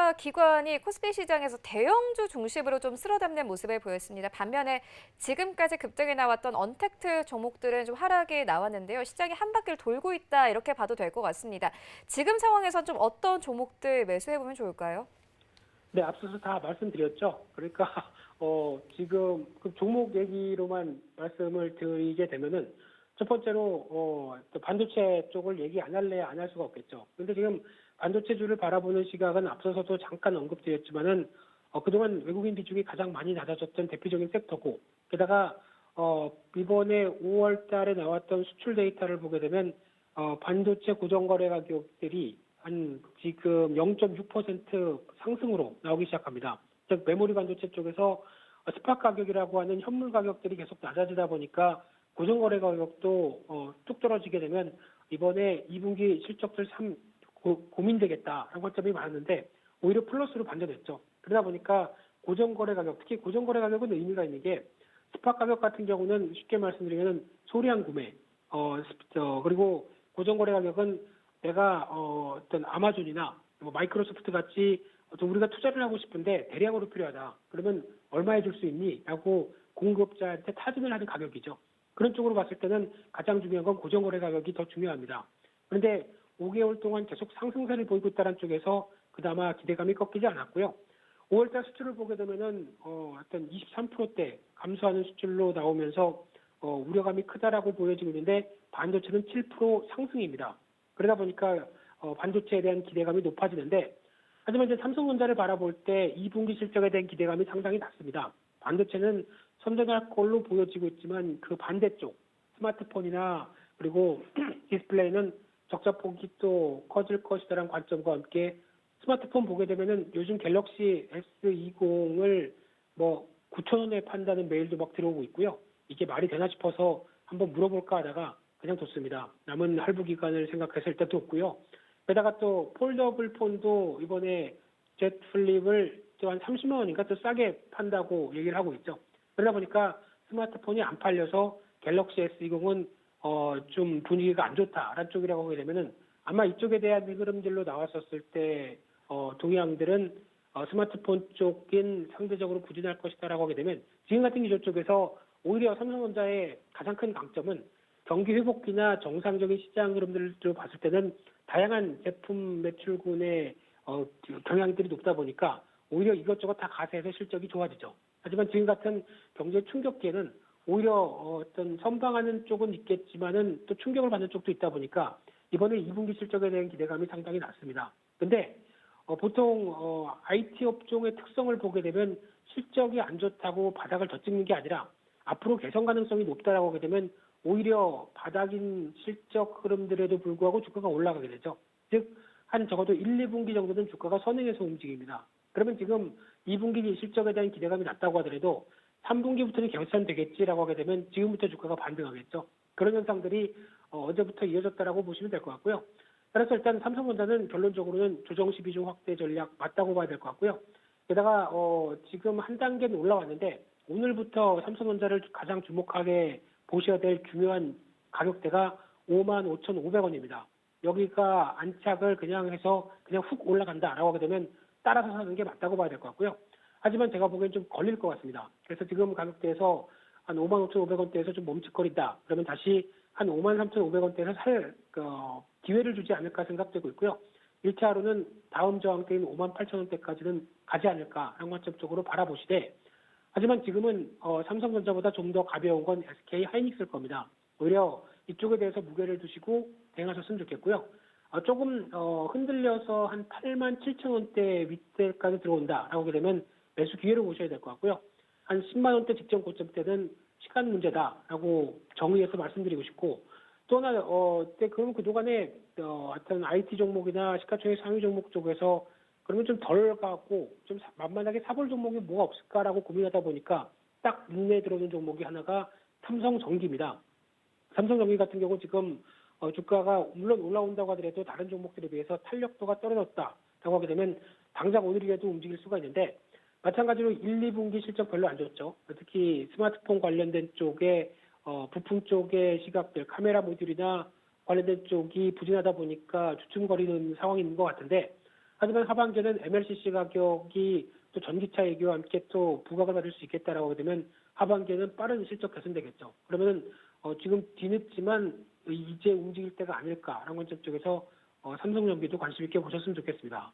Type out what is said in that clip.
정부와 기관이 코스피 시장에서 대형주 중심으로 좀 쓸어담는 모습을 보였습니다. 반면에 지금까지 급등에 나왔던 언택트 종목들은 좀 하락이 나왔는데요. 시장이 한 바퀴를 돌고 있다 이렇게 봐도 될 것 같습니다. 지금 상황에서 좀 어떤 종목들 매수해보면 좋을까요? 네, 앞서서 다 말씀드렸죠. 그러니까 지금 그 종목 얘기로만 말씀을 드리게 되면은 첫 번째로 또 반도체 쪽을 얘기 안 할래야 안 할 수가 없겠죠. 근데 지금 반도체주를 바라보는 시각은 앞서서도 잠깐 언급드렸지만은 그동안 외국인 비중이 가장 많이 낮아졌던 대표적인 섹터고, 게다가 이번에 5월 달에 나왔던 수출 데이터를 보게 되면 반도체 고정거래 가격들이 한 지금 0.6% 상승으로 나오기 시작합니다. 즉 메모리 반도체 쪽에서 스팟 가격이라고 하는 현물 가격들이 계속 낮아지다 보니까 고정거래 가격도 뚝 떨어지게 되면 이번에 2분기 실적들 고민되겠다라는 관점이 많았는데 오히려 플러스로 반전했죠. 그러다 보니까 고정거래 가격, 특히 고정거래 가격은 의미가 있는 게 스팟 가격 같은 경우는 쉽게 말씀드리면 소량 구매, 그리고 고정거래 가격은 내가 어떤 아마존이나 뭐 마이크로소프트 같이 어떤 우리가 투자를 하고 싶은데 대량으로 필요하다. 그러면 얼마에 줄 수 있니? 라고 공급자한테 타진을 하는 가격이죠. 그런 쪽으로 봤을 때는 가장 중요한 건 고정거래 가격이 더 중요합니다. 그런데 5개월 동안 계속 상승세를 보이고 있다는 쪽에서 그나마 기대감이 꺾이지 않았고요. 5월달 수출을 보게 되면은 어떤 23%대 감소하는 수출로 나오면서 우려감이 크다라고 보여지고 있는데 반도체는 7% 상승입니다. 그러다 보니까 반도체에 대한 기대감이 높아지는데, 하지만 이제 삼성전자를 바라볼 때 2분기 실적에 대한 기대감이 상당히 낮습니다. 반도체는 선전할 걸로 보여지고 있지만 그 반대쪽 스마트폰이나 그리고 디스플레이는 적자폭이 또 커질 것이다라는 관점과 함께 스마트폰 보게 되면은 요즘 갤럭시 S20을 뭐 9천 원에 판다는 메일도 막 들어오고 있고요. 이게 말이 되나 싶어서 한번 물어볼까 하다가 그냥 뒀습니다. 남은 할부 기간을 생각해서 일단 뒀고요. 게다가 또 폴더블 폰도 이번에 Z 플립을 또 한 30만 원인가 또 싸게 판다고 얘기를 하고 있죠. 그러다 보니까 스마트폰이 안 팔려서 갤럭시 S20은 좀 분위기가 안 좋다라는 쪽이라고 하게 되면은 아마 이쪽에 대한 흐름들로 나왔었을 때 동향들은 스마트폰 쪽인 상대적으로 부진할 것이다라고 하게 되면 지금 같은 기조 쪽에서 오히려 삼성전자의 가장 큰 강점은 경기 회복기나 정상적인 시장 흐름들을 봤을 때는 다양한 제품 매출군의 경향들이 높다 보니까 오히려 이것저것 다 가세해서 실적이 좋아지죠. 하지만 지금 같은 경제 충격기에는 오히려 어떤 선방하는 쪽은 있겠지만은 또 충격을 받는 쪽도 있다 보니까 이번에 2분기 실적에 대한 기대감이 상당히 낮습니다. 근데 보통 IT 업종의 특성을 보게 되면 실적이 안 좋다고 바닥을 더 찍는 게 아니라 앞으로 개선 가능성이 높다라고 하게 되면 오히려 바닥인 실적 흐름들에도 불구하고 주가가 올라가게 되죠. 즉, 한 적어도 1, 2분기 정도는 주가가 선행해서 움직입니다. 그러면 지금 2분기 실적에 대한 기대감이 낮다고 하더라도 3분기부터는 개선되겠지라고 하게 되면 지금부터 주가가 반등하겠죠. 그런 현상들이 어제부터 이어졌다라고 보시면 될 것 같고요. 따라서 일단 삼성전자는 결론적으로는 조정시 비중 확대 전략 맞다고 봐야 될 것 같고요. 게다가 지금 한 단계는 올라왔는데 오늘부터 삼성전자를 가장 주목하게 보셔야 될 중요한 가격대가 55,500원입니다. 여기가 안착을 그냥 해서 그냥 훅 올라간다라고 하게 되면 따라서 사는 게 맞다고 봐야 될 것 같고요. 하지만 제가 보기엔 좀 걸릴 것 같습니다. 그래서 지금 가격대에서 한 55,500원대에서 좀 멈칫거린다. 그러면 다시 한 53,500원대에서 살 기회를 주지 않을까 생각되고 있고요. 1차로는 다음 저항대인 58,000원대까지는 가지 않을까 라는 관점 쪽으로 바라보시되, 하지만 지금은 삼성전자보다 좀 더 가벼운 건 SK 하이닉스일 겁니다. 오히려 이쪽에 대해서 무게를 두시고 대응하셨으면 좋겠고요. 조금 흔들려서 한 87,000원대 윗대까지 들어온다라고 하게 되면 매수 기회를 보셔야 될 것 같고요. 한 10만 원대 직전 고점 때는 시간 문제다라고 정의해서 말씀드리고 싶고, 또 하나 그럼 그동안에 어떤 IT 종목이나 시가총액 상위 종목 쪽에서 그러면 좀 덜 가고 좀 만만하게 사볼 종목이 뭐가 없을까라고 고민하다 보니까 딱 눈에 들어오는 종목이 하나가 삼성전기입니다. 삼성전기 같은 경우 지금 주가가 물론 올라온다고 하더라도 다른 종목들에 비해서 탄력도가 떨어졌다라고 하게 되면 당장 오늘이라도 움직일 수가 있는데, 마찬가지로 1, 2분기 실적 별로 안 좋죠. 특히 스마트폰 관련된 쪽에 부품 쪽의 시각들, 카메라 모듈이나 관련된 쪽이 부진하다 보니까 주춤거리는 상황이 있는 것 같은데, 하지만 하반기에는 MLCC 가격이 또 전기차 얘기와 함께 또 부각을 받을 수 있겠다라고 하게 되면 하반기에는 빠른 실적 개선되겠죠. 그러면은 지금 뒤늦지만 이제 움직일 때가 아닐까라는 관점 쪽에서 삼성전기도 관심 있게 보셨으면 좋겠습니다.